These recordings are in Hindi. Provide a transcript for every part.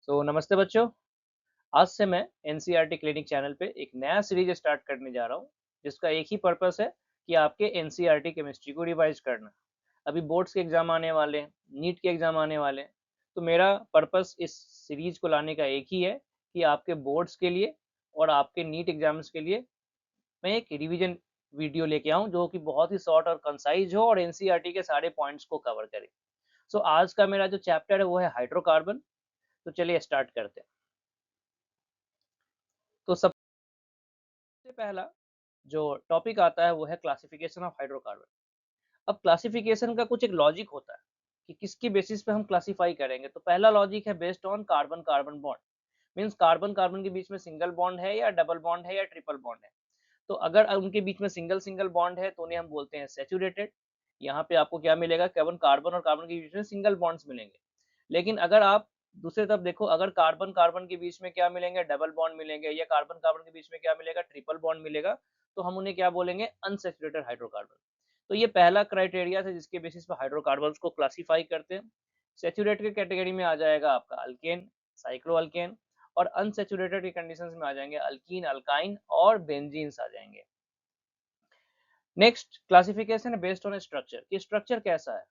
नमस्ते बच्चों। आज से मैं एनसीईआरटी क्लिनिक चैनल पे एक नया सीरीज स्टार्ट करने जा रहा हूँ, जिसका एक ही पर्पस है कि आपके एनसीईआरटी केमिस्ट्री को रिवाइज करना। अभी बोर्ड्स के एग्जाम आने वाले हैं, नीट के एग्जाम आने वाले हैं, तो मेरा पर्पस इस सीरीज को लाने का एक ही है कि आपके बोर्ड्स के लिए और आपके नीट एग्जाम्स के लिए मैं एक रिवीजन वीडियो लेके आऊँ, जो कि बहुत ही शॉर्ट और कंसाइज हो और एनसीईआरटी के सारे पॉइंट्स को कवर करे। आज का मेरा जो चैप्टर है वो है हाइड्रोकार्बन। तो चलिए स्टार्ट करते हैं। तो सबसे पहला जो टॉपिक आता है वो है क्लासिफिकेशन ऑफ हाइड्रोकार्बन। अब क्लासिफिकेशन का कुछ एक लॉजिक होता है कि किसकी बेसिस पे हम क्लासिफाई करेंगे। तो पहला लॉजिक है based on carbon carbon bond. Means carbon carbon के बीच में सिंगल बॉन्ड है या डबल बॉन्ड है या ट्रिपल बॉन्ड है। तो अगर उनके बीच में सिंगल सिंगल बॉन्ड है तो उन्हें हम बोलते हैं सैचुरेटेड। यहाँ पे आपको क्या मिलेगा, केवल कार्बन और कार्बन के बीच में सिंगल बॉन्ड्स मिलेंगे। लेकिन अगर आप दूसरी तरफ देखो, अगर कार्बन कार्बन के बीच में क्या मिलेंगे, डबल बॉन्ड मिलेंगे, या कार्बन कार्बन के बीच में क्या मिलेगा, ट्रिपल बॉन्ड मिलेगा, तो हम उन्हें क्या बोलेंगे, अनसैचुरेटेड हाइड्रोकार्बन। तो ये पहला क्राइटेरिया है जिसके बेसिस पर हाइड्रोकार्बन्स को क्लासिफाई करते हैं। सैचुरेटेड कैटेगरी में आ जाएगा आपका अल्केन, साइक्लो अल्केन, और अनसैचुरेटेड की कंडीशंस में आ जाएंगे अल्कीन, अल्काइन और बेंजीन्स आ जाएंगे। नेक्स्ट क्लासिफिकेशन है बेस्ड ऑन स्ट्रक्चर, कि स्ट्रक्चर कैसा है।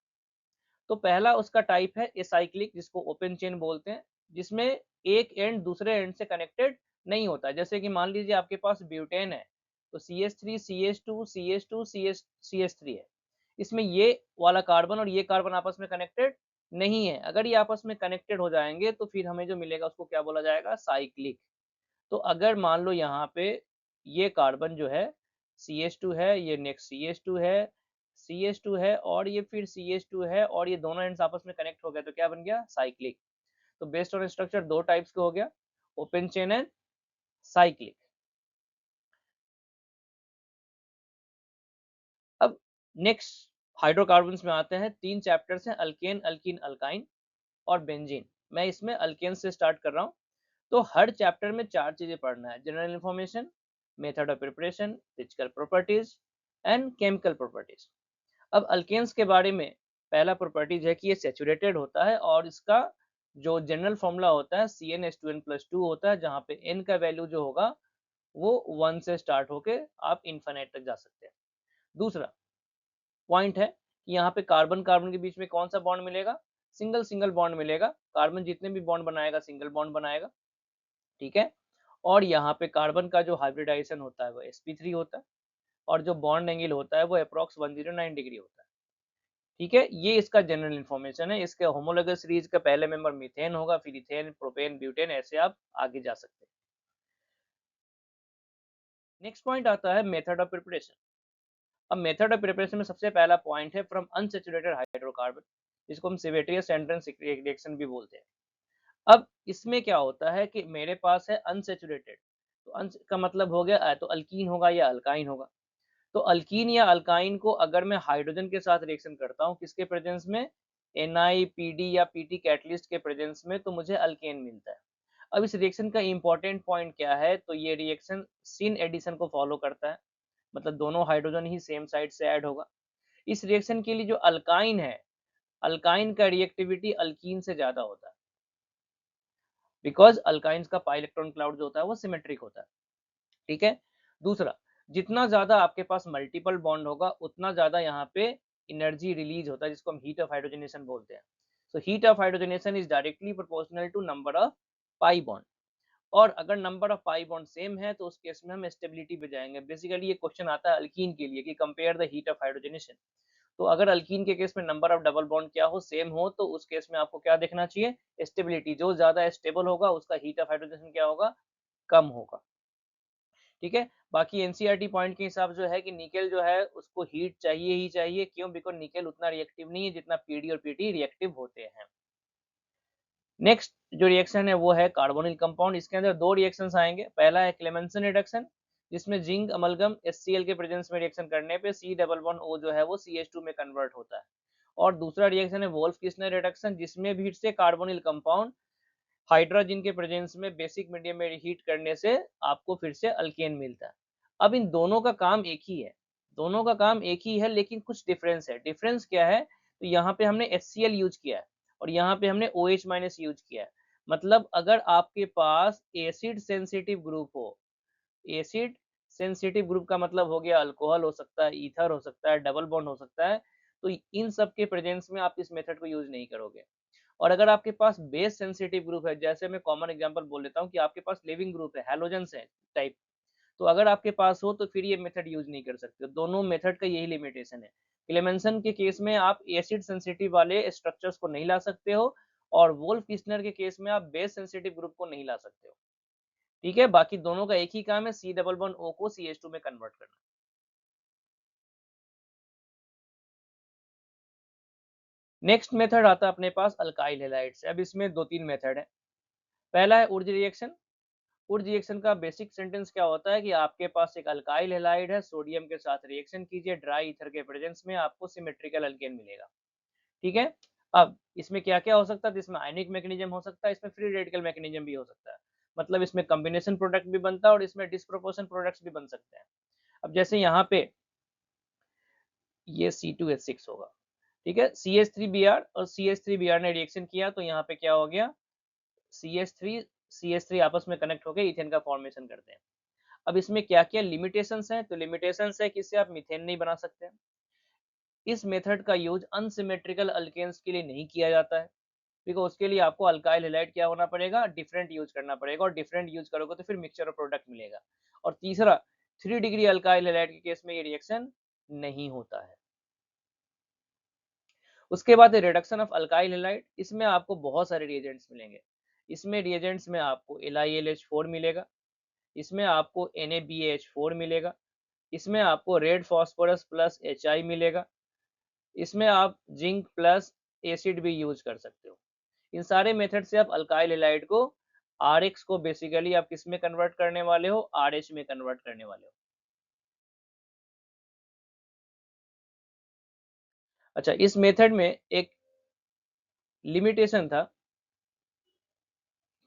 तो पहला उसका टाइप है एसाइक्लिक, जिसको ओपन चेन बोलते हैं, जिसमें एक एंड दूसरे एंड से कनेक्टेड नहीं होता है। जैसे कि मान लीजिए आपके पास ब्यूटेन है, तो CH3 CH2 CH2 CH3 है। इसमें ये वाला कार्बन और ये कार्बन आपस में कनेक्टेड नहीं है। अगर ये आपस में कनेक्टेड हो जाएंगे तो फिर हमें जो मिलेगा उसको क्या बोला जाएगा, साइक्लिक। तो अगर मान लो यहाँ पे ये कार्बन जो है CH2 है, ये नेक्स्ट CH2 है, CH2 है, और ये फिर CH2 है, और ये दोनों एंड्स आपस में कनेक्ट हो गए, तो क्या बन गया, साइक्लिक। तो बेस्ड ऑन स्ट्रक्चर दो टाइप्स का हो गया, ओपन चेन एंड साइक्लिक। अब नेक्स्ट हाइड्रोकार्बन्स में आते हैं। तीन चैप्टर्स हैं, अल्केन, अल्कीन, अल्काइन और बेंजीन। मैं इसमें अल्केन से स्टार्ट कर रहा हूँ। तो हर चैप्टर में चार चीजें पढ़ना है: general information, method of preparation, physical properties and chemical properties. अब अल्केन्स के बारे में पहला प्रॉपर्टीज है कि ये सैचुरेटेड होता है, और इसका जो जनरल फॉर्मूला होता है CnH2n+2 होता है, जहाँ पे n का वैल्यू जो होगा वो 1 से स्टार्ट होके आप इन्फिनिट तक जा सकते हैं। दूसरा पॉइंट है कि यहाँ पे कार्बन कार्बन के बीच में कौन सा बॉन्ड मिलेगा, सिंगल सिंगल बॉन्ड मिलेगा। कार्बन जितने भी बॉन्ड बनाएगा सिंगल बॉन्ड बनाएगा, ठीक है। और यहाँ पे कार्बन का जो हाइब्रिडाइजेशन होता है वो sp3 होता है, और जो बॉन्ड एंगल होता है वो अप्रॉक्स 109 डिग्री होता है, ठीक है। ये इसका जनरल इन्फॉर्मेशन है। इसके होमोलोगस सीरीज का पहले मेंबर मीथेन होगा, फिर इथेन, प्रोपेन, ब्यूटेन, ऐसे आप आगे जा सकते हैं। नेक्स्ट पॉइंट आता है मेथड ऑफ प्रिपरेशन। अब मेथड ऑफ प्रिपरेशन में सबसे पहला पॉइंट है फ्रॉम अनसैचुरेटेड हाइड्रोकार्बन, जिसको हम सेवेटियस एंट्रेंस रिएक्शन भी बोलते हैं। अब इसमें क्या होता है कि मेरे पास है अनसैचुरेटेड, तो अंश का मतलब हो गया तो अल्कीन होगा या अल्काइन होगा। तो अल्कीन या अल्काइन को अगर मैं हाइड्रोजन के साथ रिएक्शन करता हूँ, किसके प्रेजेंस में, NiPd या Pt कैटलिस्ट के प्रेजेंस में, तो मुझे अल्केन मिलता है। अब इस रिएक्शन का इंपॉर्टेंट पॉइंट क्या है, तो ये रिएक्शन सिन एडिशन को फॉलो करता है, मतलब दोनों हाइड्रोजन ही सेम साइड से ऐड होगा। इस रिएक्शन के लिए जो अल्काइन है, अल्काइन का रिएक्टिविटी अल्कीन से ज्यादा होता है, बिकॉज अल्काइंस का पाई इलेक्ट्रॉन क्लाउड जो होता है वो सिमेट्रिक होता है, ठीक है। दूसरा, जितना ज्यादा आपके पास मल्टीपल बॉन्ड होगा उतना ज्यादा यहाँ पे एनर्जी रिलीज होता है, जिसको हम हीट ऑफ हाइड्रोजनेशन बोलते हैं। So heat of hydrogenation is directly proportional to number of pi bond. और अगर number of pi bond same है तो उस केस में हम स्टेबिलिटी पे जाएंगे। बेसिकली ये क्वेश्चन आता है अल्कीन के लिए कि compare the heat of hydrogenation. तो अगर अल्कीन के केस में नंबर ऑफ डबल बॉन्ड क्या हो, सेम हो, तो उस केस में आपको क्या देखना चाहिए, स्टेबिलिटी। जो ज्यादा स्टेबल होगा उसका हीट ऑफ हाइड्रोजनेशन क्या होगा, कम होगा, ठीक है। बाकी एनसीईआरटी पॉइंट के हिसाब जो है कि निकेल जो है उसको हीट चाहिए ही चाहिए। क्यों, बिकॉज निकेल उतना रिएक्टिव नहीं है जितना पीडी और पीटी रिएक्टिव होते हैं। नेक्स्ट जो रिएक्शन है वो है कार्बोनिल कंपाउंड। इसके अंदर दो रिएक्शंस आएंगे। पहला है क्लेमेंसन रिडक्शन, जिसमें जिंक अमलगम HCl के प्रेजेंस में रिएक्शन करने पे C डबल बॉन्ड O जो है वो CH2 में कन्वर्ट होता है। और दूसरा रिएक्शन है वोल्फ किस्नर रिडक्शन, जिसमें भी से कार्बोनिल कंपाउंड हाइड्रोजन के प्रेजेंस में बेसिक मीडियम में हीट करने से आपको फिर से अल्केन मिलता है। अब इन दोनों का काम एक ही है, दोनों का काम एक ही है, लेकिन कुछ डिफरेंस है। डिफरेंस क्या है, तो यहाँ पे हमने HCl यूज किया है और यहाँ पे हमने OH- यूज किया है। मतलब अगर आपके पास एसिड सेंसिटिव ग्रुप हो, एसिड सेंसिटिव ग्रुप का मतलब हो गया अल्कोहल हो सकता है, ईथर हो सकता है, डबल बॉन्ड हो सकता है, तो इन सब के प्रेजेंस में आप इस मेथड को यूज नहीं करोगे। और अगर आपके पास बेस सेंसिटिव ग्रुप है, जैसे मैं कॉमन एग्जांपल बोल देता हूँ कि आपके पास लिविंग ग्रुप है, हैलोजेंस है टाइप, तो अगर आपके पास हो तो फिर ये मेथड यूज नहीं कर सकते। दोनों मेथड का यही लिमिटेशन है। क्लेमेंसन के केस में आप एसिड सेंसिटिव वाले स्ट्रक्चर्स को नहीं ला सकते हो, और वोल्फ किस्नर के केस में आप बेस सेंसिटिव ग्रुप को नहीं ला सकते हो। ठीक है, बाकी दोनों का एक ही काम है, सी डबल बॉन्ड ओ को CH2 में कन्वर्ट करना। नेक्स्ट मेथड आता है अपने पास अल्काइल हैलाइड से। अब इसमें दो तीन मेथड है। पहला है उर्ज रिएक्शन। उर्ज रिएक्शन का बेसिक सेंटेंस क्या होता है कि आपके पास एक अल्काइल हैलाइड है, सोडियम के साथ रिएक्शन कीजिए, ड्राई ईथर के प्रेजेंस में आपको सिमेट्रिकल अल्केन मिलेगा। ठीक है। अब इसमें क्या क्या हो सकता है, इसमें आयनिक मैकेनिज्म हो सकता है, इसमें फ्री रेडिकल मैकेनिज्म भी हो सकता है, मतलब इसमें कॉम्बिनेशन प्रोडक्ट भी बनता है और इसमें डिस्प्रोपोर्शन प्रोडक्ट्स भी बन सकते हैं। अब जैसे यहाँ पे ये C2H6 होगा, ठीक है, CH3Br और CH3Br ने रिएक्शन किया तो यहाँ पे क्या हो गया, CH3 CH3 आपस में कनेक्ट होकर इथेन का फॉर्मेशन करते हैं। अब इसमें क्या क्या लिमिटेशंस हैं, तो लिमिटेशंस है कि इससे आप मीथेन नहीं बना सकते। इस मेथड का यूज अनसिमेट्रिकल अल्केन्स के लिए नहीं किया जाता है, क्योंकि उसके लिए आपको अल्काइल हैलाइड क्या होना पड़ेगा, डिफरेंट यूज करना पड़ेगा, और डिफरेंट यूज करोगे तो फिर मिक्सचर ऑफ प्रोडक्ट मिलेगा। और तीसरा, 3 डिग्री अल्काइल हैलाइड के केस में ये रिएक्शन नहीं होता है। उसके बाद रिडक्शन ऑफ अल्काइल हैलाइड, इसमें आपको बहुत सारे रिएजेंट्स मिलेंगे। इसमें रिएजेंट्स में आपको LiLH4 मिलेगा, इसमें आपको NaBH4 मिलेगा, इसमें आपको रेड फॉस्फोरस प्लस HI मिलेगा, इसमें आप जिंक प्लस एसिड भी यूज कर सकते हो। इन सारे मेथड से आप अल्काइल हैलाइड को RX को बेसिकली आप किस में कन्वर्ट करने वाले हो, RH में कन्वर्ट करने वाले हो। अच्छा, इस मेथड में एक लिमिटेशन था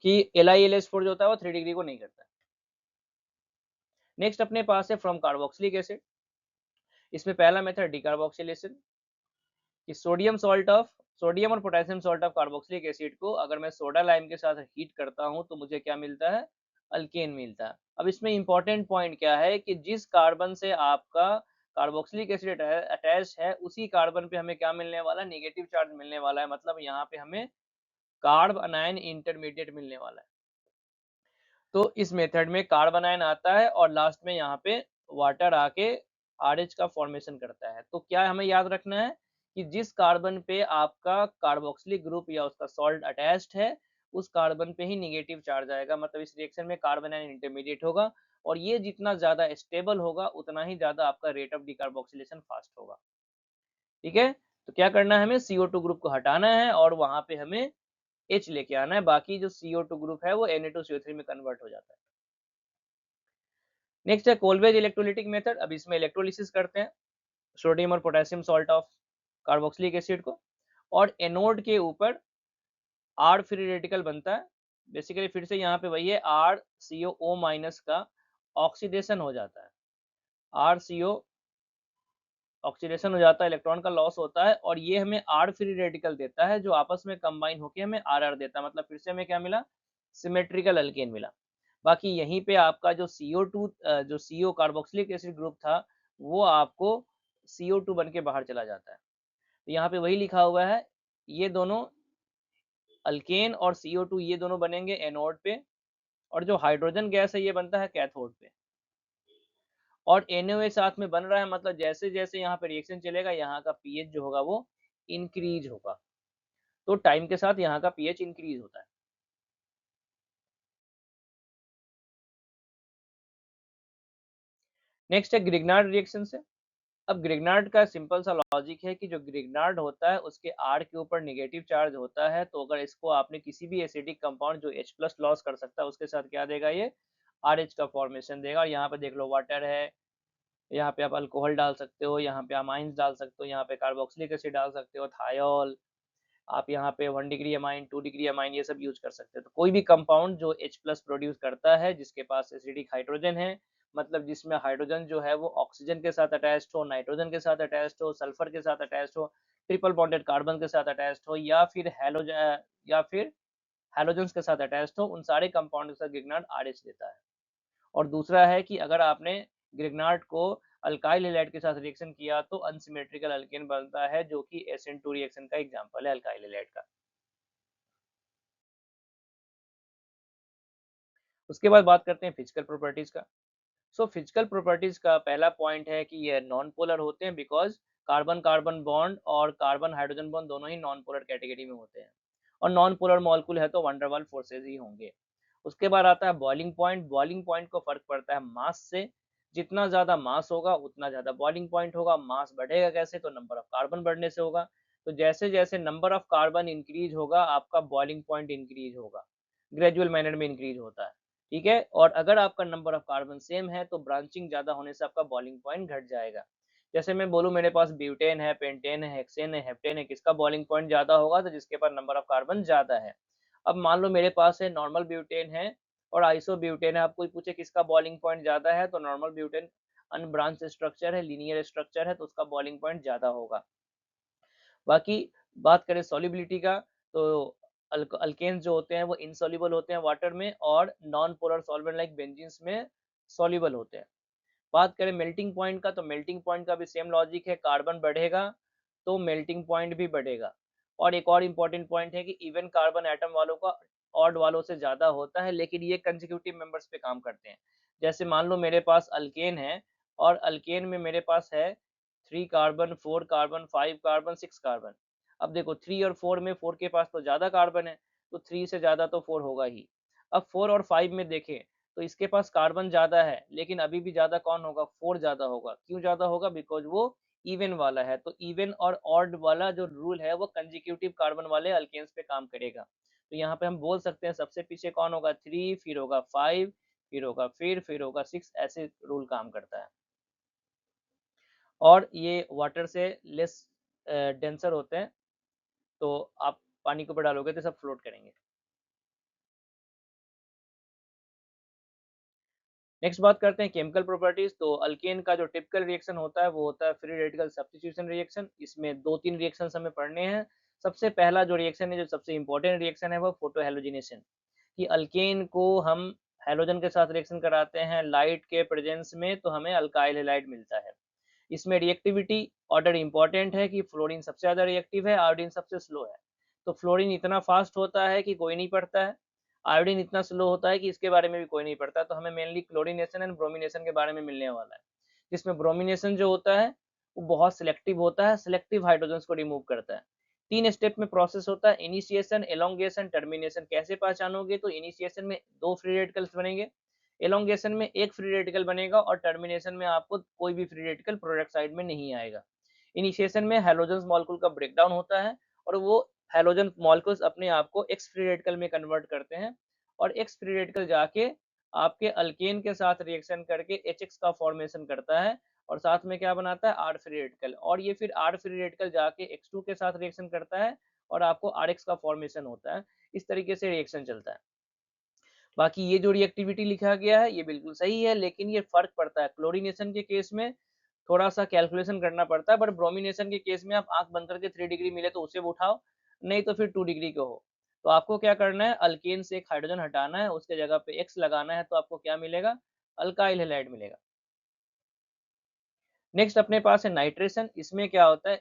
कि LiLH4 जो होता है वो 3 डिग्री को नहीं करता। नेक्स्ट अपने पास है फ्रॉम कार्बोक्सिलिक एसिड। इसमें पहला मेथड डिकार्बोक्सिलेशन, कि सोडियम और potassium salt of carboxylic acid को अगर मैं सोडा लाइम के साथ हीट करता हूं तो मुझे क्या मिलता है, अल्केन मिलता है। अब इसमें इंपॉर्टेंट पॉइंट क्या है कि जिस कार्बन से आपका कार्बोक्सिलिक एसिड अटैच है उसी कार्बन पे हमें क्या मिलने वाला है, नेगेटिव चार्ज मिलने वाला है, मतलब यहाँ पे हमें कार्ब अनायन इंटरमीडिएट मिलने वाला है। तो इस मेथड में कार्बन आयन आता है और लास्ट में यहाँ पे वाटर आके RH का फॉर्मेशन करता है। तो क्या हमें याद रखना है कि जिस कार्बन पे आपका कार्बोक्सिलिक ग्रुप या उसका सॉल्ट अटैच्ड है उस कार्बन पे ही निगेटिव चार्ज आएगा, मतलब इस रिएक्शन में कार्बन आयन इंटरमीडिएट होगा, और ये जितना ज्यादा स्टेबल होगा उतना ही ज्यादा आपका रेट ऑफ डिकार्बोक्सिलेशन फास्ट होगा। ठीक है, तो क्या करना है, हमें CO2 ग्रुप को हटाना है और वहां पे हमें H लेके आना है, बाकी जो CO2 ग्रुप है वो Na2CO3 में कन्वर्ट हो जाता है। नेक्स्ट है कोलवेज इलेक्ट्रोलिटिक मेथड। अब इसमें इलेक्ट्रोलिसिस करते हैं सोडियम और potassium salt of carboxylic acid को, और एनोड के ऊपर आर फ्री रेडिकल बनता है। बेसिकली फिर से यहाँ पे वही है, RCO माइनस का ऑक्सीडेशन हो जाता है, RCO ऑक्सीडेशन हो जाता है, इलेक्ट्रॉन का लॉस होता है, और ये हमें आर फ्री रेडिकल देता है जो आपस में कंबाइन होकर हमें RR देता है, मतलब फिर से हमें क्या मिला, सिमेट्रिकल अल्केन मिला। बाकी यहीं पे आपका जो CO2 जो CO कार्बोक्सिलिक एसिड ग्रुप था वो आपको CO2 बन के बाहर चला जाता है। तो यहाँ पे वही लिखा हुआ है, ये दोनों अल्केन और CO2 ये दोनों बनेंगे एनोड पे, और जो हाइड्रोजन गैस है ये बनता है कैथोड पे, और NaOH साथ में बन रहा है, मतलब जैसे जैसे यहाँ पे रिएक्शन चलेगा यहाँ का pH जो होगा वो इंक्रीज होगा, तो टाइम के साथ यहाँ का pH इंक्रीज होता है। नेक्स्ट है ग्रिग्नार्ड रिएक्शन से। अब ग्रिग्नार्ड का सिंपल सा लॉजिक है कि जो ग्रिग्नार्ड होता है उसके R के ऊपर नेगेटिव चार्ज होता है, तो अगर इसको आपने किसी भी एसिडिक कंपाउंड जो H+ लॉस कर सकता है उसके साथ क्या देगा, ये RH का फॉर्मेशन देगा। और यहाँ पे देख लो वाटर है, यहाँ पे आप अल्कोहल डाल सकते हो, यहाँ पे अमाइंस डाल सकते हो, यहाँ पे कार्बोक्सिलिक एसिड डाल सकते हो, थायोल, आप यहाँ पे 1 डिग्री अमाइन, 2 डिग्री अमाइन ये सब यूज कर सकते हो। तो कोई भी कंपाउंड जो H+ प्रोड्यूस करता है जिसके पास एसिडिक हाइड्रोजन है, मतलब जिसमें हाइड्रोजन जो है वो ऑक्सीजन के साथ अटैच्ड हो, नाइट्रोजन के साथ अटैच्ड हो, सल्फर के साथ अटैच्ड हो, ट्रिपल बॉन्डेड कार्बन के साथ अटैच्ड हो, या फिर हैलोजेंस के साथ अटैच्ड हो, उन सारे कंपाउंड के साथ ग्रिग्नार्ड RH देता है। और दूसरा है कि अगर आपने ग्रिग्नार्ड को अल्काइल हैलाइड के साथ रिएक्शन किया तो अनसिमेट्रिकल अल्केन बनता है, जो कि SN2 रिएक्शन का एग्जांपल है अल्काइल हैलाइड का। उसके बाद बात करते हैं फिजिकल प्रॉपर्टीज का। सो फिजिकल प्रॉपर्टीज का पहला पॉइंट है कि ये नॉन पोलर होते हैं, बिकॉज कार्बन कार्बन बॉन्ड और कार्बन हाइड्रोजन बॉन्ड दोनों ही नॉन पोलर कैटेगरी में होते हैं, और नॉन पोलर मॉलिक्यूल है तो वंडरवाल फोर्सेज ही होंगे। उसके बाद आता है बॉइलिंग पॉइंट। बॉइलिंग पॉइंट को फर्क पड़ता है मास से। जितना ज्यादा मास होगा उतना ज्यादा बॉइलिंग पॉइंट होगा। मास बढ़ेगा कैसे? तो नंबर ऑफ कार्बन बढ़ने से होगा। तो जैसे जैसे नंबर ऑफ कार्बन इंक्रीज होगा आपका बॉइलिंग पॉइंट इंक्रीज होगा, ग्रेजुअल मैनर में इंक्रीज होता है। ठीक है, और अगर आपका नंबर ऑफ कार्बन सेम है तो ब्रांचिंग ज्यादा होने से आपका बॉइलिंग पॉइंट घट जाएगा। जैसे मैं बोलूं मेरे पास ब्यूटेन है, पेंटेन है, हेक्सेन है, हेप्टेन है, किसका बॉइलिंग पॉइंट ज्यादा होगा? तो जिसके पास नंबर ऑफ कार्बन ज्यादा है। अब मान लो मेरे पास है नॉर्मल ब्यूटेन है और आइसोब्यूटेन है, आप कोई पूछे किसका बॉइलिंग पॉइंट ज्यादा है, तो नॉर्मल ब्यूटेन अनब्रांच स्ट्रक्चर है, लीनियर स्ट्रक्चर है, तो उसका बॉइलिंग पॉइंट ज्यादा होगा। बाकी बात करें सॉल्युबिलिटी का, तो अल्केन्स जो होते हैं वो इनसॉल्युबल होते हैं वाटर में, और non polar solvent like benzenes में सॉल्युबल होते हैं। बात करें मेल्टिंग पॉइंट का, तो मेल्टिंग पॉइंट का भी सेम लॉजिक है, कार्बन बढ़ेगा तो मेल्टिंग पॉइंट भी बढ़ेगा। और एक और इम्पोर्टेंट पॉइंट है कि इवन कार्बन एटम वालों का ऑड वालों से ज्यादा होता है, लेकिन ये कंसेक्यूटिव मेंबर्स पे काम करते हैं। जैसे मान लो मेरे पास अल्केन है और अल्केन में मेरे पास है 3 कार्बन, 4 कार्बन, 5 कार्बन, 6 कार्बन। अब देखो 3 और 4 में 4 के पास तो ज्यादा कार्बन है, तो 3 से ज्यादा तो 4 होगा ही। अब 4 और 5 में देखें तो इसके पास कार्बन ज्यादा है, लेकिन अभी भी ज्यादा कौन होगा? 4 ज्यादा होगा। क्यों ज्यादा होगा? बिकॉज वो इवन वाला है। तो इवन और ऑड वाला जो रूल है वो कंजिक्यूटिव कार्बन वाले अल्केन्स पे काम करेगा। तो यहाँ पे हम बोल सकते हैं सबसे पीछे कौन होगा? 3, फिर होगा 5, फिर होगा फिर होगा 6, ऐसे रूल काम करता है। और ये वाटर से लेस डेंसर होते हैं, तो आप पानी के ऊपर डालोगे तो सब फ्लोट करेंगे। नेक्स्ट बात करते हैं केमिकल प्रॉपर्टीज। तो अल्केन का जो टिपिकल रिएक्शन होता है वो होता है फ्री रेडिकल सब्स्टिट्यूशन रिएक्शन। इसमें दो तीन रिएक्शन हमें पढ़ने हैं। सबसे पहला जो रिएक्शन है, जो सबसे इंपॉर्टेंट रिएक्शन है, वो फोटो हेलोजिनेशन। कि अल्केन को हम हेलोजन के साथ रिएक्शन कराते हैं लाइट के प्रेजेंस में, तो हमें अल्काइल हैलाइड मिलता है। इसमें रिएक्टिविटी ऑर्डर इंपॉर्टेंट है कि फ्लोरीन सबसे ज्यादा रिएक्टिव है, आयोडीन सबसे स्लो है। तो फ्लोरीन इतना फास्ट होता है कि कोई नहीं पढ़ता है, आयोडीन इतना स्लो होता है कि इसके बारे में भी कोई नहीं पढ़ता। तो हमें मेनली क्लोरीनेशन एंड ब्रोमिनेशन के बारे में मिलने वाला है, जिसमें ब्रोमिनेशन जो होता है वो बहुत सिलेक्टिव होता है, सिलेक्टिव हाइड्रोजन को रिमूव करता है। 3 स्टेप में प्रोसेस होता है, इनिशिएशन, एलोंगेशन, टर्मिनेशन। कैसे पहचानोगे? तो इनिशिएशन में 2 फ्री रेडिकल्स बनेंगे, एलोंगेशन में 1 फ्री रेडिकल बनेगा, और टर्मिनेशन में आपको कोई भी फ्री रेडिकल प्रोडक्ट साइड में नहीं आएगा। इनिशिएशन में हैलोजन मॉलिक्यूल का ब्रेकडाउन होता है, और वो हैलोजन मॉलिक्यूल्स अपने आप को एक्स फ्री रेडिकल में कन्वर्ट करते हैं, और एक्स फ्री रेडिकल जाके आपके अल्केन के साथ रिएक्शन करके HX का फॉर्मेशन करता है, और साथ में क्या बनाता है? R free radical. और ये फिर R फ्री रेडिकल जाके X2 के साथ रिएक्शन करता है, और आपको RX का फॉर्मेशन होता है। इस तरीके से रिएक्शन चलता है। बाकी ये जो रिएक्टिविटी लिखा गया है ये बिल्कुल सही है, लेकिन ये फर्क पड़ता है। क्लोरीनेशन के केस में थोड़ा सा कैलकुलेशन करना पड़ता है, बट ब्रोमिनेशन के केस में आप आंख बंद करके 3 डिग्री मिले तो उसे उठाओ, नहीं तो फिर 2 डिग्री के हो। तो आपको क्या करना है? अल्केन से एक हाइड्रोजन हटाना है, उसके जगह पे X लगाना है, तो आपको क्या मिलेगा? अल्काइल हैलाइड मिलेगा। नेक्स्ट अपने पास है नाइट्रेशन। इसमें क्या होता है?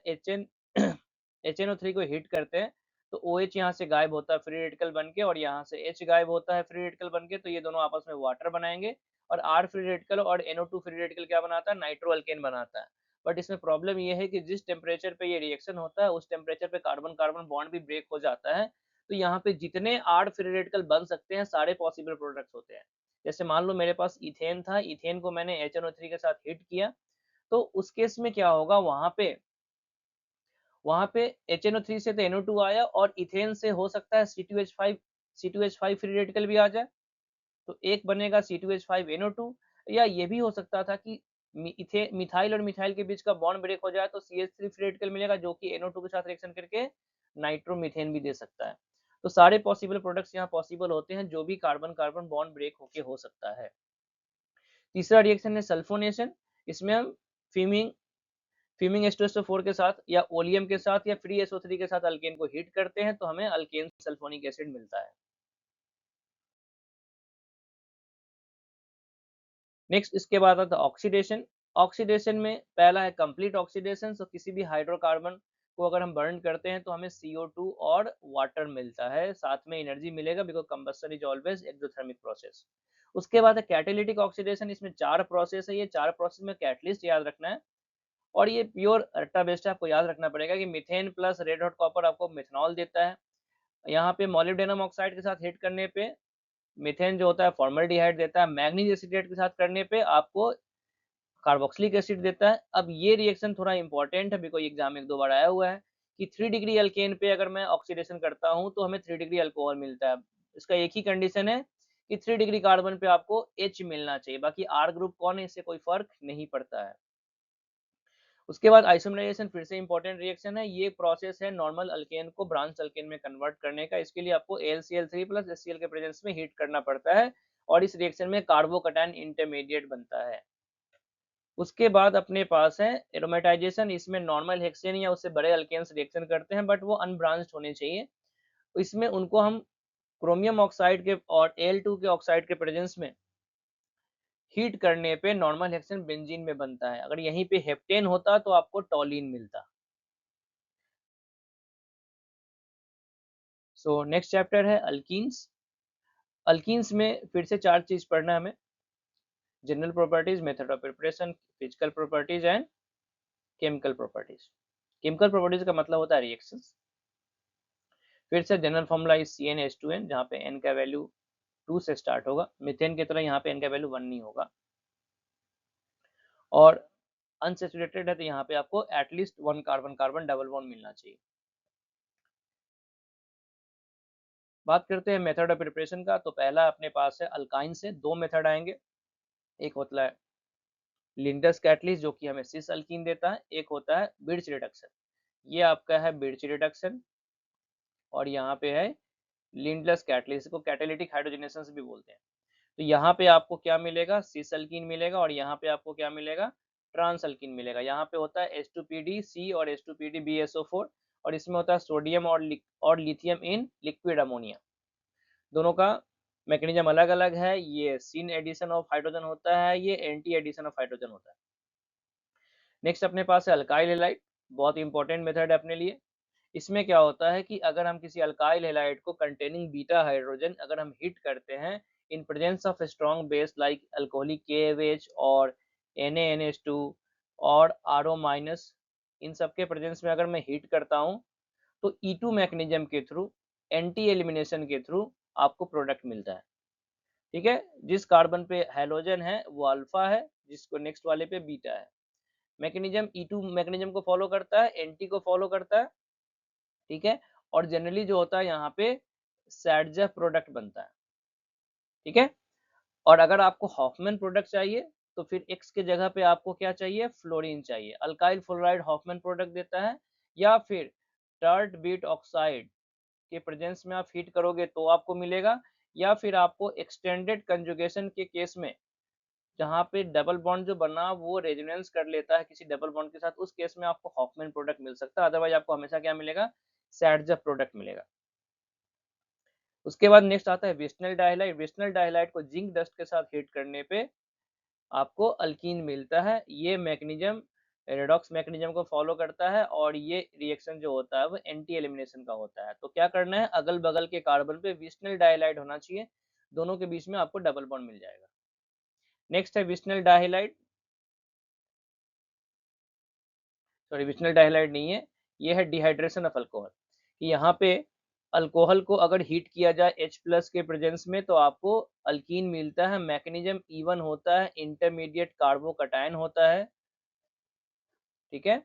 HNO3 को हिट करते हैं तो OH यहाँ से गायब होता है फ्री रेडिकल बन के, और यहाँ से H गायब होता है फ्री रेडिकल बन के, तो ये दोनों आपस में वाटर बनाएंगे। और R फ्री रेडिकल और NO2 फ्री रेडिकल क्या बनाता है? नाइट्रो अल्केन बनाता है। बट इसमें प्रॉब्लम ये है कि जिस टेम्परेचर पे ये रिएक्शन होता है उस टेम्परेचर पे कार्बन कार्बन बॉन्ड भी ब्रेक हो जाता है। तो यहाँ पे जितने R फ्री रेडिकल बन सकते हैं सारे पॉसिबल प्रोडक्ट्स होते हैं। जैसे मान लो मेरे पास इथेन था, इथेन को मैंने HNO3 के साथ हिट किया, तो उस केस में क्या होगा? वहां पे HNO3 से तो NO2 आया, और इथेन से हो सकता है C2H5 फ्री रेडिकल भी आ जाए, तो एक बनेगा C2H5NO2। या ये भी हो सकता था कि मिथाइल और मिथाइल के बीच का बॉन्ड ब्रेक हो जाए तो CH3 फ्री रेडिकल मिलेगा, जो कि NO2 के साथ रिएक्शन करके नाइट्रोमीथेन भी दे सकता है। तो सारे पॉसिबल प्रोडक्ट्स यहाँ पॉसिबल होते हैं, जो भी कार्बन कार्बन बॉन्ड ब्रेक होके हो सकता है। तीसरा रिएक्शन है सल्फोनेशन। इसमें हम फीमिंग फीमिंग H2SO4 के साथ या ओलियम के साथ या फ्री SO3 के साथ अल्केन को हीट करते हैं, तो हमें अल्केन सल्फोनिक एसिड मिलता है। नेक्स्ट इसके बाद आता है ऑक्सीडेशन। ऑक्सीडेशन में पहला है कंप्लीट ऑक्सीडेशन। तो किसी भी हाइड्रोकार्बन को अगर हम बर्न करते हैं तो हमें CO2 और वाटर मिलता है, साथ में एनर्जी मिलेगा, because combustion is always exothermic process. उसके बाद है कैटालिटिक ऑक्सीडेशन। इसमें 4 प्रोसेस है, ये 4 प्रोसेस में कैटलिस्ट याद रखना है, और ये प्योर रट्टा बेस्ड आपको याद रखना पड़ेगा कि methane plus red hot copper आपको मिथनॉल देता है। यहाँ पे मोलिब्डेनम ऑक्साइड के साथ हिट करने पे मीथेन जो होता है फॉर्मल्डिहाइड देता है, मैग्नीज एसिटेट के साथ करने पे आपको कार्बोक्सिलिक एसिड देता है। अब ये रिएक्शन थोड़ा इंपॉर्टेंट है, बिकॉज एग्जाम में 1-2 बार आया हुआ है कि 3 डिग्री अल्केन पे अगर मैं ऑक्सीडेशन करता हूँ तो हमें 3 डिग्री अल्कोहल मिलता है। इसका एक ही कंडीशन है कि 3 डिग्री कार्बन पे आपको H मिलना चाहिए, बाकी R ग्रुप कौन है इससे कोई फर्क नहीं पड़ता है। उसके बाद आइसोमराइजेशन फिर से इंपॉर्टेंट रिएक्शन है। ये प्रोसेस है नॉर्मल अल्केन को ब्रांच अल्केन में कन्वर्ट करने का। इसके लिए आपको AlCl3 प्लस HCl के प्रेजेंस में हीट करना पड़ता है, और इस रिएक्शन में कार्बोकैटायन इंटरमीडिएट बनता है। उसके बाद अपने पास है एरोमेटाइजेशन। इसमें नॉर्मल हेक्सेन या उससे बड़े अल्केन्स रिएक्शन करते हैं, बट वो अनब्रांच्ड होने चाहिए। इसमें उनको हम क्रोमियम ऑक्साइड के और Al2 के ऑक्साइड के प्रेजेंस में हीट करने पे नॉर्मल हेक्सेन बेंजीन में बनता है। अगर यहीं पे हेप्टेन होता तो आपको टॉलिन मिलता। सो नेक्स्ट चैप्टर है अल्कीन्स। अल्कीन्स में फिर से 4 चीज पढ़ना है हमें: general properties, method of preparation, physical properties and chemical properties. Chemical properties का मतलब होता है रिएक्शंस। फिर से जनरल फॉर्मूला इज CnH2n, जहाँ पे n का वैल्यू 2 से स्टार्ट होगा। मीथेन की तरह यहाँ पे n का वैल्यू 1 नहीं होगा, और अनसैचुरेटेड है तो यहाँ पे आपको at least 1 carbon carbon double bond मिलना चाहिए। बात करते हैं मेथड ऑफ प्रिपरेशन का। तो पहला अपने पास है अल्काइन से 2 मेथड आएंगे। एक होता है लिंडस कैटलिस्ट जो कि हमें सिस अल्कीन देता है, एक होता है बिर्च रिडक्शन। ये आपका है बिर्च रिडक्शन, और यहाँ पे है लिंडलस कैटलिस्ट को कैटालिटिक हाइड्रोजनेशन भी बोलते हैं। तो यहाँ पे आपको क्या मिलेगा, सिस अल्कीन मिलेगा, और यहाँ पे आपको क्या मिलेगा, ट्रांस अल्कीन मिलेगा। यहाँ पे होता है H2PdC और H2PdBSO4, और इसमें होता है सोडियम और लिथियम इन लिक्विड अमोनिया। दोनों का मैकेनिज्म अलग अलग है। ये सिन एडिशन ऑफ हाइड्रोजन होता है, ये एंटी एडिशन ऑफ हाइड्रोजन होता है। नेक्स्ट अपने पास है अल्काइल हैलाइड। बहुत इंपॉर्टेंट मेथड है अपने लिए। इसमें क्या होता है कि अगर हम किसी अल्काइल हैलाइड को कंटेनिंग बीटा हाइड्रोजन अगर हम हिट करते हैं in presence of strong base like alcoholic KFH और NaNH2 और RO-, इन सब के प्रेजेंस में अगर मैं हिट करता हूं तो E2 मैकेनिज्म के थ्रू, एंटी एलिमिनेशन के थ्रू आपको प्रोडक्ट मिलता है। ठीक है, जिस कार्बन पे हैलोजन है वो अल्फा है, जिसको नेक्स्ट वाले पे बीटा है। मैकेनिज्म E2 मैकेनिज्म को फॉलो करता है, एंटी को फॉलो करता है। ठीक है, और जनरली जो होता है यहाँ पे सैडजेफ प्रोडक्ट बनता है। ठीक है, और अगर आपको हॉफमैन प्रोडक्ट चाहिए तो फिर X के जगह पे आपको क्या चाहिए, फ्लोरीन चाहिए। अल्काइल फ्लोराइड हॉफमैन प्रोडक्ट देता है, या फिर टर्ट बीट ऑक्साइड के प्रेजेंस में आप हीट करोगे तो आपको मिलेगा, या फिर आपको एक्सटेंडेड कंजुगेशन के केस में जहाँ पे डबल बॉन्ड जो बना वो रेजोनेंस कर लेता है किसी डबल बॉन्ड के साथ, उस केस में आपको हॉफमैन प्रोडक्ट मिल सकता है। अदरवाइज आपको हमेशा क्या मिलेगा, सैडजेफ प्रोडक्ट मिलेगा। उसके बाद नेक्स्ट आता है विस्नल डाइहाइड। विस्नल डाइहाइड को जिंक डस्ट के साथ हीट करने पे आपको अल्कीन मिलता है। ये मैकेनिज्म रेडॉक्स मैकेनिज्म को फॉलो करता है, और ये रिएक्शन जो होता है वो एंटी एलिमिनेशन का होता है। तो क्या करना है, अगल बगल के कार्बन पे विस्नल डाइहाइड होना चाहिए, दोनों के बीच में आपको डबल बॉन्ड मिल जाएगा। नेक्स्ट है विस्नल डाइहाइड, सॉरी विस्नल डाइहाइड नहीं है, ये है डिहाइड्रेशन ऑफ अल्कोहल। यहाँ पे अल्कोहल को अगर हीट किया जाए H+ के प्रेजेंस में तो आपको अल्कीन मिलता है। मैकेनिज्म E1 होता है, इंटरमीडिएट कार्बोकैटायन होता है। ठीक है,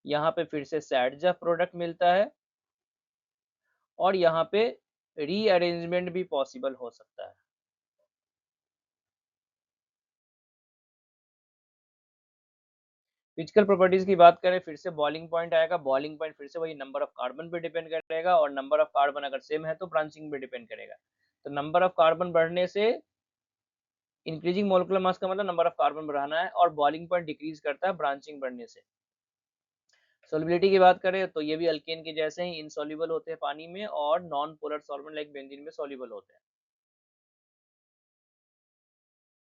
यहाँ पे फिर से सैडजेफ प्रोडक्ट मिलता है, और यहाँ पे रीअरेंजमेंट भी पॉसिबल हो सकता है। फिजिकल प्रॉपर्टीज की बात करें, फिर से बॉइलिंग पॉइंट आएगा। बॉइलिंग पॉइंट फिर से वही नंबर ऑफ कार्बन पे डिपेंड करेगा, और नंबर ऑफ कार्बन अगर सेम है तो ब्रांचिंग पे डिपेंड करेगा। तो नंबर ऑफ कार्बन बढ़ने से इंक्रीजिंग मोलिकुलर मास का मतलब नंबर ऑफ कार्बन बढ़ाना है, और बॉइलिंग पॉइंट डिक्रीज करता है ब्रांचिंग बढ़ने से। सोलिबिलिटी की बात करें तो ये भी अल्केन के जैसे ही इनसॉल्युबल होते हैं पानी में, और non polar solvent like benzene में सॉल्युबल होते हैं।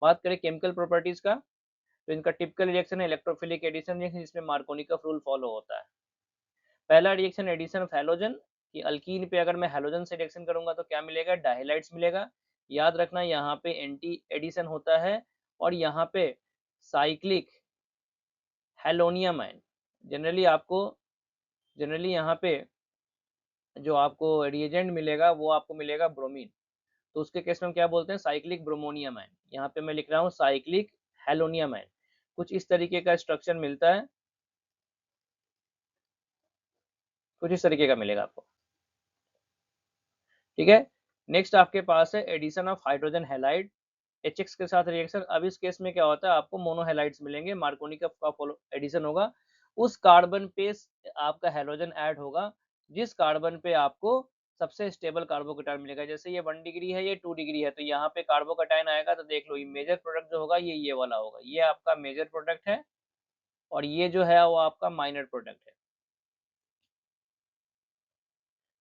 बात करें केमिकल प्रॉपर्टीज का, तो इनका टिपिकल रिएक्शन है इलेक्ट्रोफिलिक एडिशन रिएक्शन, जिसमें मार्कोनी का रूल फॉलो होता है। पहला रिएक्शन एडिशन ऑफ हैलोजन, कि अल्कीन पे अगर मैं हैलोजन से रिएक्शन करूंगा तो क्या मिलेगा, डाइहाइड्स मिलेगा। याद रखना यहाँ पे एंटी एडिशन होता है, और यहाँ पे साइक्लिक हेलोनियम आयन। जनरली यहाँ पे जो आपको रिएजेंट मिलेगा वो आपको मिलेगा ब्रोमीन, तो उसके केस में हम क्या बोलते हैं, साइक्लिक ब्रोमोनियम आयन। यहाँ पे मैं लिख रहा हूँ साइक्लिक हेलोनियम आयन। कुछ इस तरीके का स्ट्रक्चर मिलता है, कुछ इस तरीके का मिलेगा आपको, ठीक है। नेक्स्ट आपके पास है addition of hydrogen halide HX के साथ रिएक्शन। अब इस केस में क्या होता है, आपको मोनोहैलाइड्स मिलेंगे, मार्कोनी का फॉलो एडिशन होगा, उस कार्बन पे आपका हैलोजन ऐड होगा जिस कार्बन पे आपको सबसे स्टेबल कार्बोकेटायन मिलेगा। जैसे ये 1 डिग्री है, ये 2 डिग्री है, तो यहाँ पे कार्बोकेटायन आएगा, तो देख लो ये मेजर प्रोडक्ट जो होगा ये वाला होगा, ये आपका मेजर प्रोडक्ट है, और ये जो है वो आपका माइनर प्रोडक्ट है।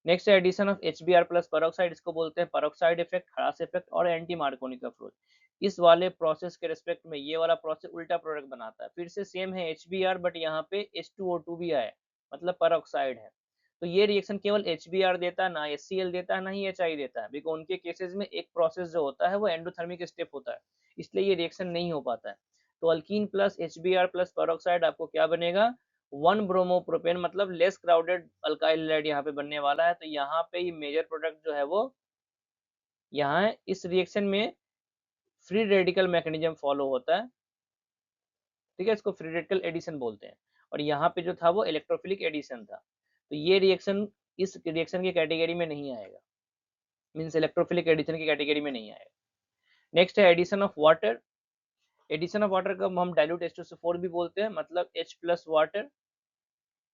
नेक्स्ट है addition of HBr plus peroxide, इसको बोलते हैं पेरोक्साइड इफेक्ट, खड़ास इफेक्ट और एंटी मार्कोनी का फ्लोज। इस वाले प्रोसेस के रिस्पेक्ट में ये वाला प्रोसेस उल्टा प्रोडक्ट बनाता है, फिर से सेम है HBr, बट यहाँ पे H2O2 भी आया, मतलब पेरोक्साइड है। तो ये रिएक्शन केवल HBr देता है, ना HCl देता है, ना ही HI देता है, बिकॉज उनके केसेस में एक प्रोसेस जो होता है वो एंडोथर्मिक स्टेप होता है, इसलिए ये रिएक्शन नहीं हो पाता है। तो alkyne plus HBr plus peroxide आपको क्या बनेगा, 1 ब्रोमोप्रोपेन, मतलब लेस क्राउडेड अल्काइल हैलाइड यहाँ पे बनने वाला है। तो यहाँ पे ये मेजर प्रोडक्ट जो है वो यहाँ इस रिएक्शन में फ्री रेडिकल मैकेनिज्म फॉलो होता है, ठीक है, इसको फ्री रेडिकल एडिशन बोलते हैं। और यहाँ पे जो था वो इलेक्ट्रोफिलिक एडिशन था, तो ये रिएक्शन इस रिएक्शन की कैटेगरी में नहीं आएगा, मीन्स इलेक्ट्रोफिलिक एडिशन की कैटेगरी में नहीं आएगा। नेक्स्ट है addition of water. Addition of water का हम डाइल्यूट H2SO4 भी बोलते हैं, मतलब H प्लस वाटर,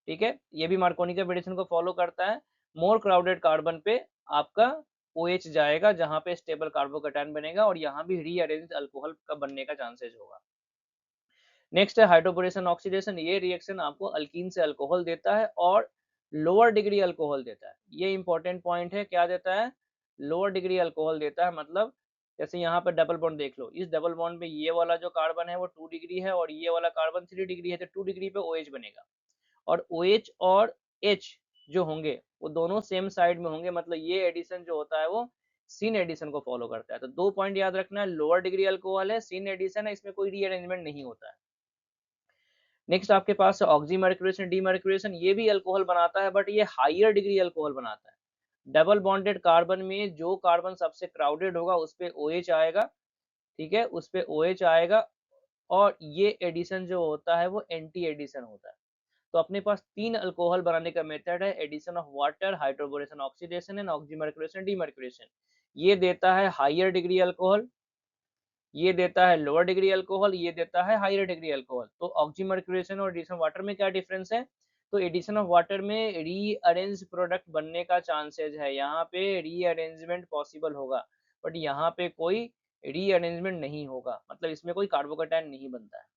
ठीक है। ये भी मार्कोनी का एडिशन को फॉलो करता है। मोर क्राउडेड कार्बन पे आपका OH जाएगा, जहां पे स्टेबल कार्बोकेटायन बनेगा, और यहाँ भी रीअरेंज्ड अल्कोहल का बनने का चांसेस होगा। नेक्स्ट है हाइड्रोबोरेशन ऑक्सीडेशन। ये रिएक्शन आपको अल्कीन से अल्कोहल देता है और लोअर डिग्री अल्कोहल देता है। ये इंपॉर्टेंट पॉइंट है, क्या देता है, लोअर डिग्री अल्कोहल देता है। मतलब जैसे यहाँ पर डबल बॉन्ड देख लो, इस डबल बॉन्ड पे ये वाला जो कार्बन है वो 2 डिग्री है, और ये वाला कार्बन 3 डिग्री है, तो 2 डिग्री पे OH बनेगा, और OH और H जो होंगे वो दोनों सेम साइड में होंगे, मतलब ये एडिशन जो होता है वो सीन एडिशन को फॉलो करता है। तो 2 पॉइंट याद रखना है, लोअर डिग्री अल्कोहल है, सीन एडिशन है, इसमें कोई रीअरेंजमेंट नहीं होता है। नेक्स्ट आपके पास ऑक्सीमर्क्यूरेशन डीमर्क्यूरेशन, ये भी अल्कोहल बनाता है, बट ये हाईयर डिग्री अल्कोहल बनाता है। डबल बॉन्डेड कार्बन में जो कार्बन सबसे क्राउडेड होगा उस पे OH आएगा, ठीक है, उस पे OH आएगा, और ये एडिशन जो होता है वो एंटी एडिशन होता है। तो अपने पास 3 अल्कोहल बनाने का मेथड है, addition of water, hydroboration oxidation and oxymercuration demercuration. ये देता है हाईयर डिग्री अल्कोहल, ये देता है लोअर डिग्री अल्कोहल, ये देता है हायर डिग्री अल्कोहल। तो ऑक्सीमर्क्यूरेशन और एडिशन वाटर में क्या डिफरेंस है, तो एडिशन ऑफ वाटर में रीअरेंज प्रोडक्ट बनने का चांसेस है, यहाँ पे रीअरेंजमेंट पॉसिबल होगा, बट यहाँ पे कोई रीअरेंजमेंट नहीं होगा, मतलब इसमें कोई कार्बोकेटायन नहीं बनता है।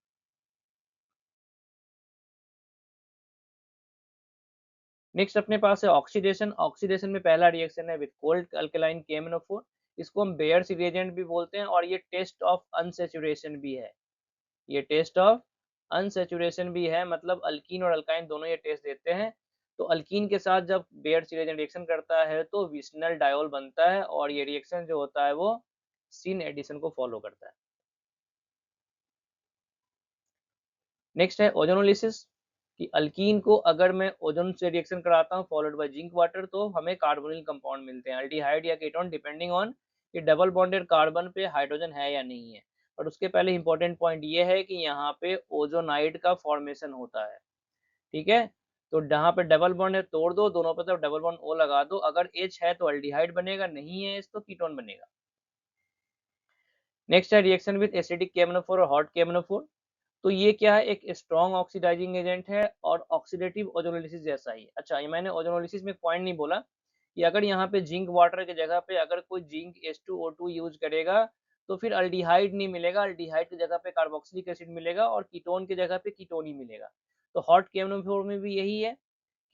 नेक्स्ट अपने पास है ऑक्सीडेशन। ऑक्सीडेशन में पहला रिएक्शन है विद कोल्ड अल्कलाइन KMnO4, इसको हम बेयर्स रिएजेंट भी बोलते हैं, और ये टेस्ट ऑफ अनसैचुरेशन भी है, ये टेस्ट ऑफ अनसैचुरेशन भी है, मतलब अल्कीन और अल्काइन दोनों ये टेस्ट देते हैं। तो अल्कीन के साथ जब बेयर्स रिएजेंट रिएक्शन करता है तो विसनल डायोल बनता है, और ये रिएक्शन जो होता है वो सीन एडिशन को फॉलो करता है। नेक्स्ट है ओजोनोलिसिस, कि अल्कीन को अगर मैं ओजोन से रिएक्शन कराता हूँ फॉलोड बाय जिंक वाटर, तो हमें कार्बोनिल कंपाउंड मिलते हैं, अल्डिहाइड या कीटोन, डिपेंडिंग ऑन कि डबल बॉन्डेड कार्बन पे हाइड्रोजन है या नहीं है। और उसके पहले इंपॉर्टेंट पॉइंट ये है कि यहाँ पे ओजोनाइड का फॉर्मेशन होता है, ठीक है। तो जहाँ पे डबल बॉन्ड है तोड़ दो, दोनों पे तो डबल बॉन्ड O लगा दो, अगर H है तो अल्डिहाइड बनेगा, नहीं है H तो कीटोन बनेगा। नेक्स्ट है रिएक्शन विद एसिडिक KMnO4 और हॉट KMnO4। तो ये क्या है, एक स्ट्रॉन्ग ऑक्सीडाइजिंग एजेंट है और ऑक्सीडेटिव ओजोनोलिसिस जैसा ही। अच्छा, ये मैंने ओजोनोलिसिस में पॉइंट नहीं बोला कि अगर यहाँ पे जिंक वाटर की जगह पे अगर कोई जिंक H2O2 यूज करेगा तो फिर अल्डिहाइड नहीं मिलेगा, अल्डिहाइड की जगह पे कार्बोक्सिलिक एसिड मिलेगा, और कीटोन की जगह पे कीटोन ही मिलेगा। तो हॉट KMnO4 में भी यही है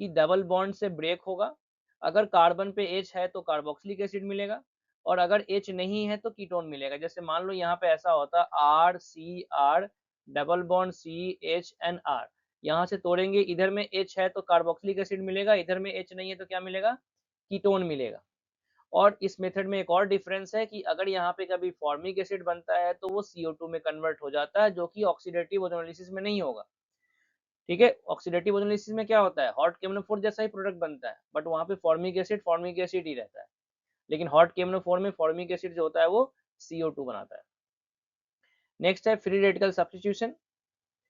कि डबल बॉन्ड से ब्रेक होगा, अगर कार्बन पे H है तो कार्बोक्सिलिक एसिड मिलेगा, और अगर H नहीं है तो कीटोन मिलेगा। जैसे मान लो यहाँ पे ऐसा होता RCR डबल बॉन्ड CHNR, यहाँ से तोड़ेंगे, इधर में H है तो कार्बोक्सिलिक एसिड मिलेगा, इधर में H नहीं है तो क्या मिलेगा, कीटोन मिलेगा। और इस मेथड में एक और डिफरेंस है कि अगर यहाँ पे कभी फॉर्मिक एसिड बनता है तो वो CO2 में कन्वर्ट हो जाता है, जो कि ऑक्सीडेटिव ओजोनोलिसिस में नहीं होगा। ठीक है, ऑक्सीडेटिव ओजोनोलिसिस में क्या होता है, हॉट केमनोफोर जैसा ही प्रोडक्ट बनता है, बट वहाँ पे फॉर्मिक एसिड ही रहता है। लेकिन हॉट केमनोफोर में फॉर्मिक एसिड जो होता है वो CO2 बनाता है। नेक्स्ट है फ्री रेडिकल सब्स्टिट्यूशन।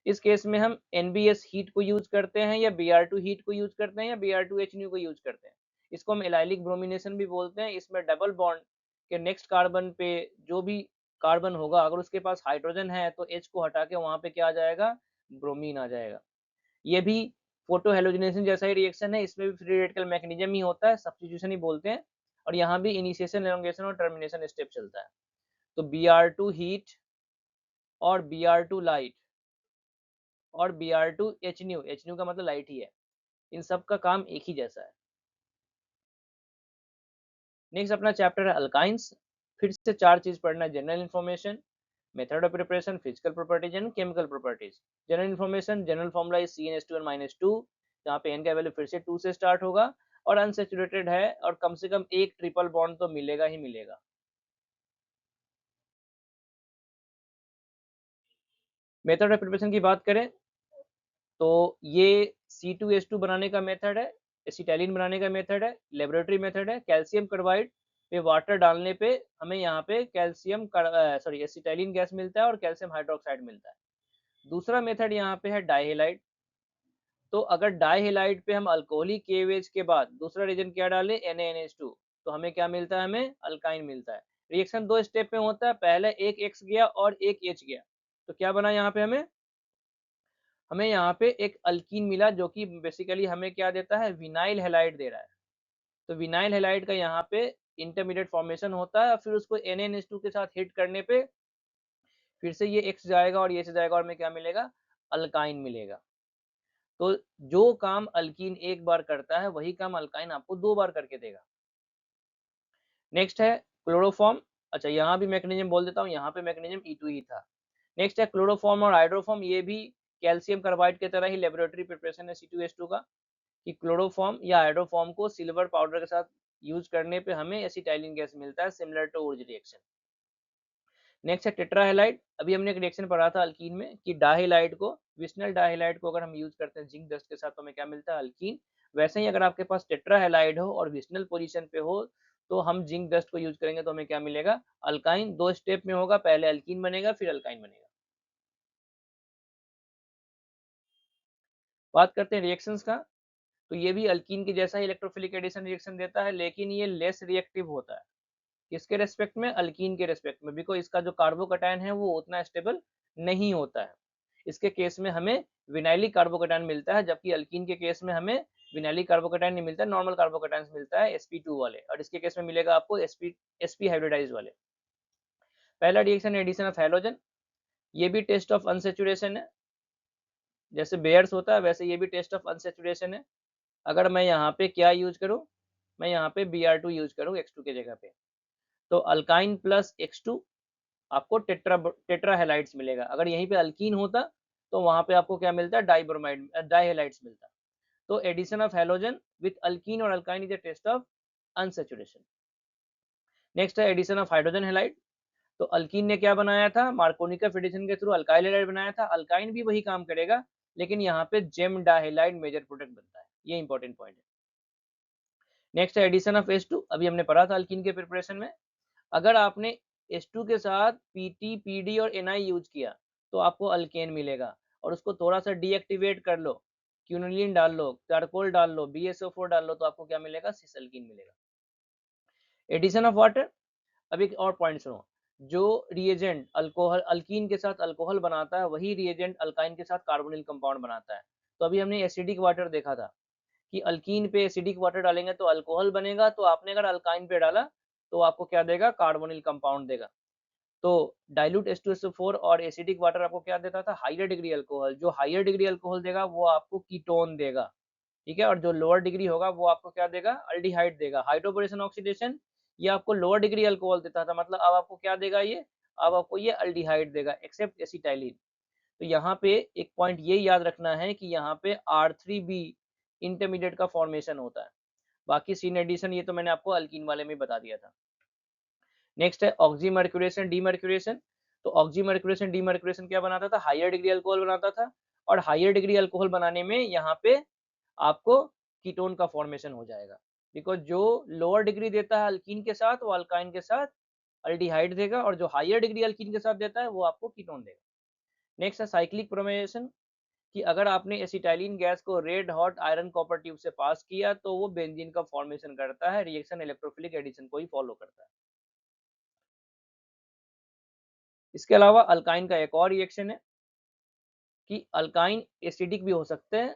इस केस में हम NBS हीट को यूज करते हैं या Br2 हीट को यूज करते हैं या Br2HNO को यूज करते हैं। इसको हम एलाइलिक ब्रोमिनेशन भी बोलते हैं। इसमें डबल बॉन्ड के नेक्स्ट कार्बन पे जो भी कार्बन होगा, अगर उसके पास हाइड्रोजन है तो H को हटा के वहां पे क्या आ जाएगा, ब्रोमीन आ जाएगा। ये भी फोटो हेलोजिनेशन जैसा ही रिएक्शन है, इसमें भी फ्री रेडिकल मैकेनिज्म ही होता है, सब्स्टिट्यूशन ही बोलते हैं। और यहाँ भी इनिशिएशन, एलोंगेशन और टर्मिनेशन स्टेप चलता है। तो Br2 हीट और Br2 लाइट और Br2HNO, HNO का मतलब लाइट ही है, इन सब का काम एक ही जैसा है। नेक्स्ट अपना चैप्टर है अल्काइंस। फिर से 4 चीज पढ़ना है, general information, method of preparation, physical properties and chemical properties. General information, general formula is CnH2n-2, जहाँ पे n का वैल्यू फिर से 2 से स्टार्ट होगा और अनसेचुरेटेड है और कम से कम एक ट्रिपल बॉन्ड तो मिलेगा ही मिलेगा। मेथड ऑफ प्रिपरेशन की बात करें तो ये C2H2 बनाने का मेथड है, एसिटाइलिन बनाने का मेथड है, लेबोरेटरी मेथड है। कैल्शियम कार्बाइड पे वाटर डालने पे हमें यहाँ पे एसिटाइलिन गैस मिलता है और कैल्शियम हाइड्रोक्साइड मिलता है। दूसरा मेथड यहाँ पे है डाइहेलाइड। तो अगर डाइहेलाइड पे हम अल्कोहलिक KOH के बाद दूसरा रीजन क्या डाले, NaNH2, तो हमें क्या मिलता है, हमें अल्काइन मिलता है। रिएक्शन 2 स्टेप में होता है, पहले एक X गया और एक H गया, तो क्या बना यहाँ पे, हमें यहाँ पे एक अल्कीन मिला, जो कि बेसिकली हमें क्या देता है, विनाइल हैलाइड दे रहा है। तो विनाइल हैलाइड का यहाँ पे इंटरमीडिएट फॉर्मेशन होता है, फिर उसको NaNH2 के साथ हिट करने पे फिर से ये X जाएगा और ये से जाएगा और हमें क्या मिलेगा, अल्काइन मिलेगा। तो जो काम अल्कीन एक बार करता है वही काम अल्काइन आपको 2 बार करके देगा। नेक्स्ट है क्लोरोफॉर्म। अच्छा, यहाँ भी मैकेनिज्म बोल देता हूँ, यहाँ पे मैकेनिज्म E2 ही था। नेक्स्ट है क्लोरोफॉर्म और हाइड्रोफॉर्म। ये भी कैल्शियम कार्बाइड की तरह ही लेबोरेटरी प्रिपरेशन है C2H2 का, कि क्लोरोफॉर्म या हाइड्रोफॉर्म को सिल्वर पाउडर के साथ यूज करने पे हमें एसिटाइलिन गैस मिलता है, सिमिलर टू वुर्ज रिएक्शन। नेक्स्ट है टेट्राहेलाइड। अभी हमने एक रिएक्शन पढ़ा था अल्कीन में कि डाइहेलाइड को, विस्नल डाइहेलाइड को अगर हम यूज करते हैं जिंक डस्ट के साथ तो हमें क्या मिलता है, अल्कीन। वैसे ही अगर आपके पास टेट्राहेलाइड हो और विस्नल पोजीशन पे हो तो हम जिंक डस्ट को यूज करेंगे तो हमें क्या मिलेगा, अल्काइन। 2 स्टेप में होगा, पहले अल्कीन बनेगा फिर अल्काइन बनेगा। बात करते हैं रिएक्शंस का, तो ये भी अल्कीन की जैसा ही इलेक्ट्रोफिलिक एडिशन रिएक्शन देता है, लेकिन ये लेस रिएक्टिव होता है। किसके रेस्पेक्ट में, अल्कीन के रेस्पेक्ट में, बिकॉज इसका जो कार्बोकैटायन है वो उतना स्टेबल नहीं होता है। इसके केस में हमें विनाइलिक कार्बोकैटायन मिलता है, जबकि अल्कीन के केस में हमें विनाइलिक कार्बोकैटायन नहीं मिलता, नॉर्मल कार्बोकैटायन मिलता है sp2 वाले, और इसके केस में मिलेगा आपको sp हाइब्रिडाइज वाले। पहला रिएक्शन एडिशन ऑफ हैलोजन। ये भी टेस्ट ऑफ अनसेचुरेशन है, जैसे बेयर्स होता है वैसे ये भी टेस्ट ऑफ अनसेचुरेशन है। अगर मैं यहाँ पे क्या यूज करूँ, मैं यहाँ पे Br2 यूज करूँ X2 के जगह पे, तो अल्काइन प्लस X2 आपको टेट्रा हेलाइड्स मिलेगा। अगर यहीं पे अल्कीन होता तो वहां पे आपको क्या मिलता है, डाइब्रोमाइड डाइहेलाइड्स मिलता। तो addition of halogen with alkene और alkyne is a test of unsaturation. Next है एडिशन ऑफ हाइड्रोजन हेलाइड। तो अल्कीन ने क्या बनाया था, मार्कोनिका एडिशन के थ्रू अल्काइल हेलाइड बनाया था। अल्काइन भी वही काम करेगा, लेकिन यहाँ पे जेम डाइहेलाइड मेजर प्रोडक्ट बनता है, ये इंपॉर्टेंट पॉइंट है। नेक्स्ट है एडिशन ऑफ H2। अभी हमने पढ़ा था अल्कीन के प्रिपरेशन में, अगर आपने H2 के साथ Pt, Pd और Ni यूज किया तो आपको अल्केन मिलेगा, और उसको थोड़ा सा डीएक्टिवेट कर लो, क्यूनिलीन डाल लो, चारकोल डाल लो, BSO4 डाल लो, तो आपको क्या मिलेगा, सिस अल्कीन मिलेगा। Addition of water. अब एक और पॉइंट सुनो, जो रिएजेंट अल्कोहल अल्कीन के साथ अल्कोहल बनाता है वही रिएजेंट अल्काइन के साथ कार्बोनिल कंपाउंड बनाता है। तो अभी हमने एसिडिक वाटर देखा था कि अल्कीन पे एसिडिक वाटर डालेंगे तो अल्कोहल बनेगा, तो आपने अगर अल्काइन पे डाला तो आपको क्या देगा, कार्बोनिल कंपाउंड देगा। तो डाइल्यूट H2SO4 और एसिडिक वाटर आपको क्या देता था, हाइयर डिग्री अल्कोहल। जो हाइयर डिग्री अल्कोहल देगा वो आपको कीटोन देगा, ठीक है, और जो लोअर डिग्री होगा वो आपको क्या देगा, अल्डिहाइड देगा। हाइड्रोबोरेशन ऑक्सीडेशन ये आपको लोअर डिग्री अल्कोहल देता था, मतलब अब आपको क्या देगा ये, अब आपको ये अल्डिहाइड देगा एक्सेप्ट एसिटाइलिन। तो यहाँ पे एक पॉइंट ये याद रखना है कि यहाँ पे R3B इंटरमीडिएट का फॉर्मेशन होता है। बाकी सीन एडिशन ये तो मैंने आपको अल्कीन वाले में बता दिया था। नेक्स्ट है ऑक्सीमर्क्यूरेशन डीमर्क्यूरेशन। तो ऑक्सीमर्क्यूरेशन डीमर्क्यूरेशन क्या बनाता था, हायर डिग्री अल्कोहल बनाता था, और हायर डिग्री अल्कोहल बनाने में यहाँ पे आपको कीटोन का फॉर्मेशन हो जाएगा, बिकॉज जो लोअर डिग्री देता है अल्कीन के साथ वो अल्काइन के साथ अल्डिहाइड देगा, और जो हायर डिग्री अल्कीन के साथ देता है वो आपको कीटोन देगा। नेक्स्ट है साइक्लिक ब्रोमाइनेशन, कि अगर आपने एसिटाइलिन गैस को red hot iron copper tube से पास किया तो वो बेंजीन का फॉर्मेशन करता है, रिएक्शन इलेक्ट्रोफिलिक एडिशन को ही फॉलो करता है। इसके अलावा अल्काइन का एक और रिएक्शन है कि अल्काइन एसिडिक भी हो सकते हैं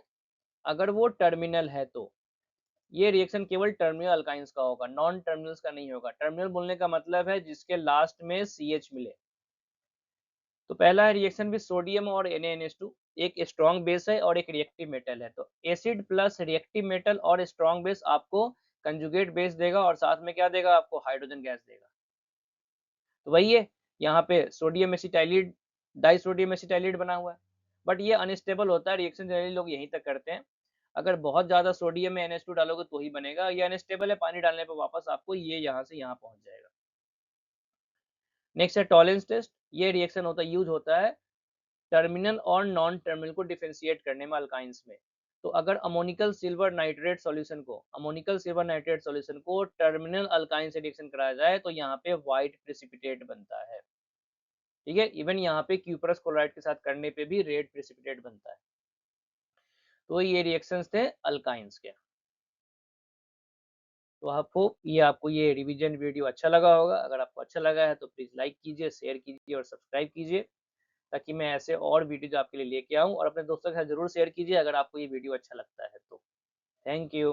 अगर वो टर्मिनल है तो। ये रिएक्शन केवल टर्मिनल अल्काइंस का होगा, नॉन टर्मिनल्स का नहीं होगा। टर्मिनल बोलने का मतलब है जिसके लास्ट में CH मिले। तो पहला है रिएक्शन विद सोडियम और NaNH2, एक स्ट्रॉन्ग बेस है और एक रिएक्टिव मेटल है। तो एसिड प्लस रिएक्टिव मेटल और स्ट्रॉन्ग बेस आपको कंजुगेट बेस देगा, और साथ में क्या देगा, आपको हाइड्रोजन गैस देगा। तो वही है, यहाँ पे सोडियम एसिटाइलिड डाइसोडियम एसिटाइलिड बना हुआ है, बट ये अनस्टेबल होता है, रिएक्शन जनरली लोग यहीं तक करते हैं। अगर बहुत ज़्यादा सोडियम में NH2 डालोगे तो ही बनेगा, ये अनस्टेबल है, पानी डालने पर वापस आपको ये यहाँ से यहाँ पहुँच जाएगा। नेक्स्ट है टॉलेंस टेस्ट। ये रिएक्शन होता है, यूज होता है टर्मिनल और नॉन टर्मिनल को डिफरेंशिएट करने में अल्काइंस में। तो अगर अमोनिकल सिल्वर नाइट्रेट सॉल्यूशन को टर्मिनल अल्काइन से रिएक्शन कराया जाए तो यहाँ पे व्हाइट प्रेसिपिटेट बनता है। ठीक है, इवन यहाँ पे क्यूपरस क्लोराइड के साथ करने पे भी रेड प्रेसिपिटेट बनता है। तो ये रिएक्शंस थे अल्काइंस के। तो आपको ये रिवीजन वीडियो अच्छा लगा होगा। अगर आपको अच्छा लगा है तो प्लीज़ लाइक कीजिए, शेयर कीजिए और सब्सक्राइब कीजिए, ताकि मैं ऐसे और वीडियोज आपके लिए लेके आऊँ, और अपने दोस्तों के साथ ज़रूर शेयर कीजिए अगर आपको ये वीडियो अच्छा लगता है तो। Thank you.